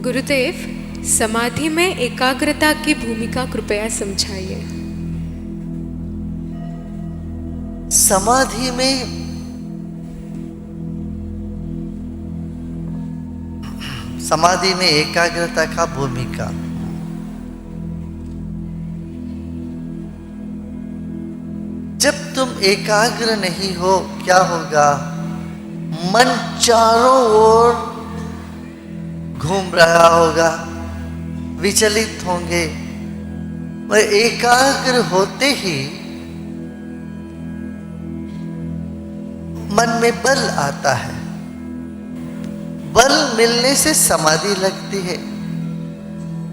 गुरुदेव, समाधि में एकाग्रता की भूमिका कृपया समझाइए। समाधि में एकाग्रता का भूमिका। जब तुम एकाग्र नहीं हो, क्या होगा? मन चारों ओर घूम रहा होगा, विचलित होंगे। और एकाग्र होते ही मन में बल आता है। बल मिलने से समाधि लगती है।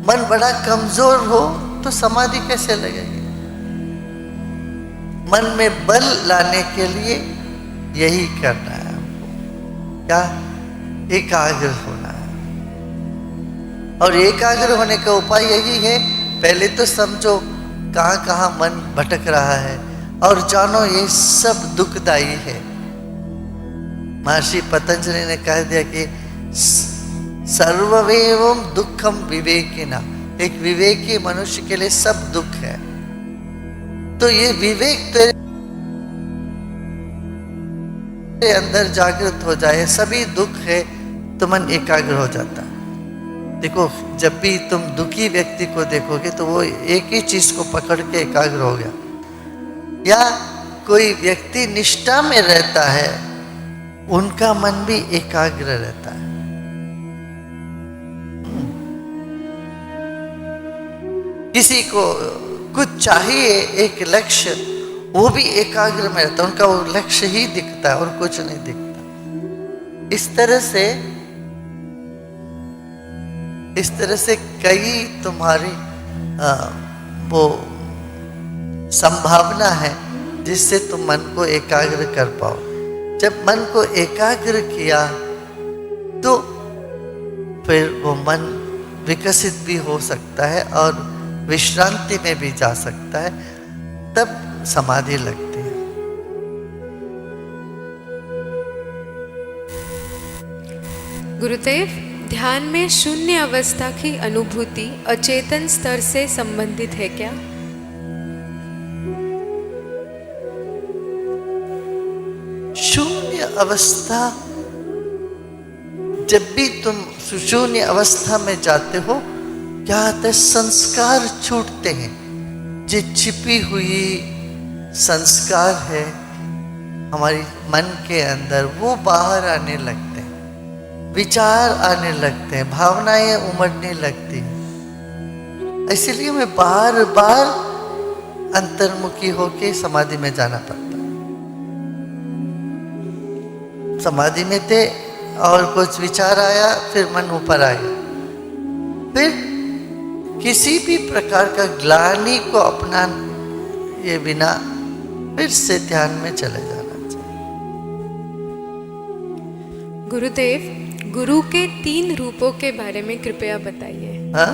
मन बड़ा कमजोर हो तो समाधि कैसे लगेगी? मन में बल लाने के लिए यही करना है हमको। क्या? एकाग्र होना है। और एकाग्र होने का उपाय यही है, पहले तो समझो कहाँ कहाँ मन भटक रहा है और जानो ये सब दुखदाई है। महर्षि पतंजलि ने कह दिया कि सर्वमेवं दुखम विवेकिना। एक विवेकी मनुष्य के लिए सब दुख है। तो ये विवेक तेरे अंदर जागृत हो जाए, सभी दुख है तो मन एकाग्र हो जाता है। देखो, जब भी तुम दुखी व्यक्ति को देखोगे तो वो एक ही चीज को पकड़ के एकाग्र हो गया। या कोई व्यक्ति निष्ठा में रहता है, उनका मन भी एकाग्र रहता है। किसी को कुछ चाहिए, एक लक्ष्य, वो भी एकाग्र में रहता है। उनका वो लक्ष्य ही दिखता है और कुछ नहीं दिखता। इस तरह से कई तुम्हारी वो संभावना है जिससे तुम मन को एकाग्र कर पाओ। जब मन को एकाग्र किया तो फिर वो मन विकसित भी हो सकता है और विश्रांति में भी जा सकता है, तब समाधि लगती है। गुरुदेव, ध्यान में शून्य अवस्था की अनुभूति अचेतन स्तर से संबंधित है क्या? शून्य अवस्था, जब भी तुम शून्य अवस्था में जाते हो, क्या होता है? संस्कार छूटते हैं। जो छिपी हुई संस्कार है हमारी मन के अंदर, वो बाहर आने लगते हैं, विचार आने लगते हैं, भावनाएं उमड़ने लगती हैं। इसलिए हमें बार बार अंतर्मुखी होके समाधि में जाना पड़ता है। समाधि में थे और कुछ विचार आया, फिर मन ऊपर आया, फिर किसी भी प्रकार का ग्लानि को अपना ये बिना फिर से ध्यान में चले जाना चाहिए। गुरुदेव, गुरु के 3 रूपों के बारे में कृपया बताइए। हाँ?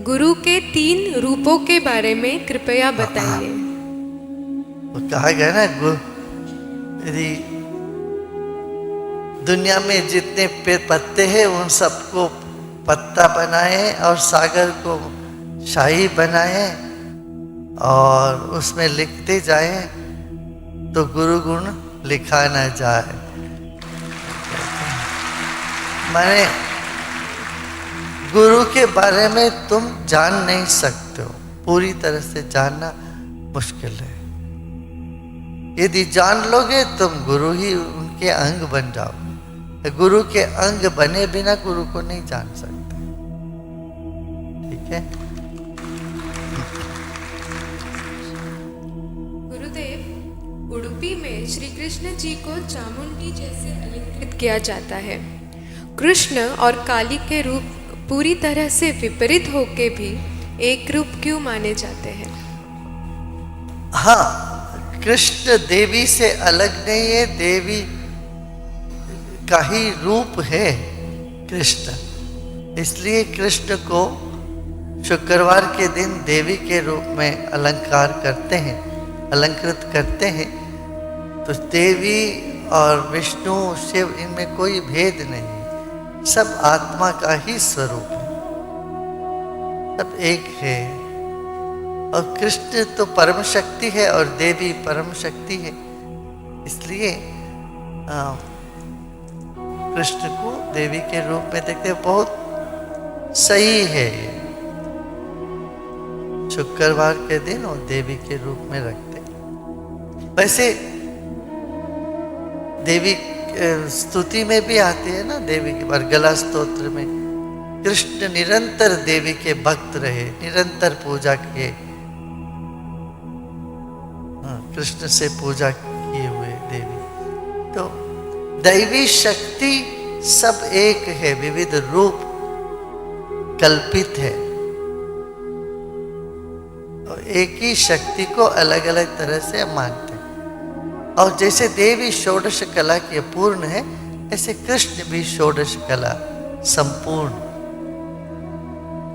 गुरु के 3 रूपों के बारे में कृपया बताइए। वो कहा गया ना, यदि दुनिया में जितने पेड़ पत्ते हैं उन सबको पत्ता बनाए और सागर को शाही बनाए और उसमें लिखते जाए तो गुरु गुण लिखा न जाए। माने गुरु के बारे में तुम जान नहीं सकते हो, पूरी तरह से जानना मुश्किल है। यदि जान लोगे तुम गुरु ही उनके अंग बन जाओ। गुरु के अंग बने बिना गुरु को नहीं जान सकते। ठीक है? गुरुदेव, उडुपी में श्री कृष्ण जी को चामुंडी जैसे अलंकृत किया जाता है। कृष्ण और काली के रूप पूरी तरह से विपरीत होके भी एक रूप क्यों माने जाते हैं? हाँ, कृष्ण देवी से अलग नहीं है, देवी का ही रूप है कृष्ण। इसलिए कृष्ण को शुक्रवार के दिन देवी के रूप में अलंकार करते हैं, अलंकृत करते हैं। तो देवी और विष्णु शिव इनमें कोई भेद नहीं। सब आत्मा का ही स्वरूप है, सब एक है। और कृष्ण तो परम शक्ति है और देवी परम शक्ति है, इसलिए कृष्ण को देवी के रूप में देखते हैं। बहुत सही है ये, शुक्रवार के दिन और देवी के रूप में रखते हैं। वैसे देवी स्तुति में भी आती है ना, देवी के बरगला स्तोत्र में, कृष्ण निरंतर देवी के भक्त रहे, निरंतर पूजा किए, कृष्ण से पूजा किए हुए देवी। तो दैवी शक्ति सब एक है, विविध रूप कल्पित है, और एक ही शक्ति को अलग अलग तरह से मानते हैं। और जैसे देवी षोडश कला की पूर्ण है, ऐसे कृष्ण भी षोडश कला संपूर्ण।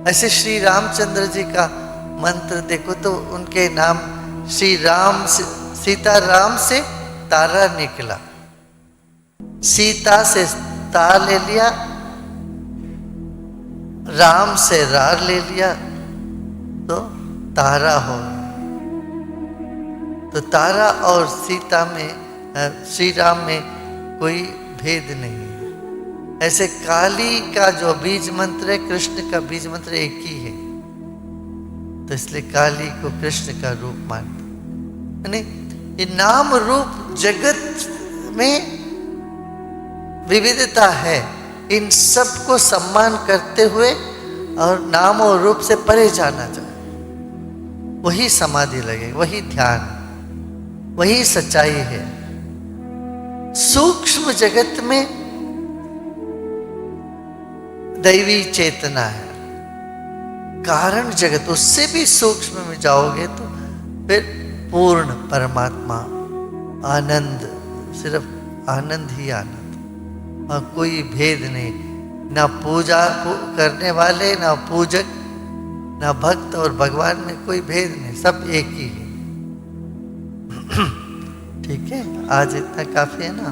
ऐसे श्री रामचंद्र जी का मंत्र देखो तो उनके नाम श्री राम से, सीता राम से तारा निकला, सीता से तार ले लिया, राम से रार ले लिया तो तारा हो। तो तारा और सीता में, श्री राम में कोई भेद नहीं है। ऐसे काली का जो बीज मंत्र है, कृष्ण का बीज मंत्र एक ही है, तो इसलिए काली को कृष्ण का रूप मानते। यानी ये नाम रूप जगत में विविधता है, इन सब को सम्मान करते हुए और नाम और रूप से परे जाना चाहिए। वही समाधि लगे, वही ध्यान, वही सच्चाई है। सूक्ष्म जगत में दैवी चेतना है, कारण जगत उससे भी सूक्ष्म में जाओगे तो फिर पूर्ण परमात्मा आनंद, सिर्फ आनंद ही आनंद, और कोई भेद नहीं, ना पूजा करने वाले, ना पूजक, ना भक्त, और भगवान में कोई भेद नहीं, सब एक ही है। ठीक है, आज इतना काफी है ना।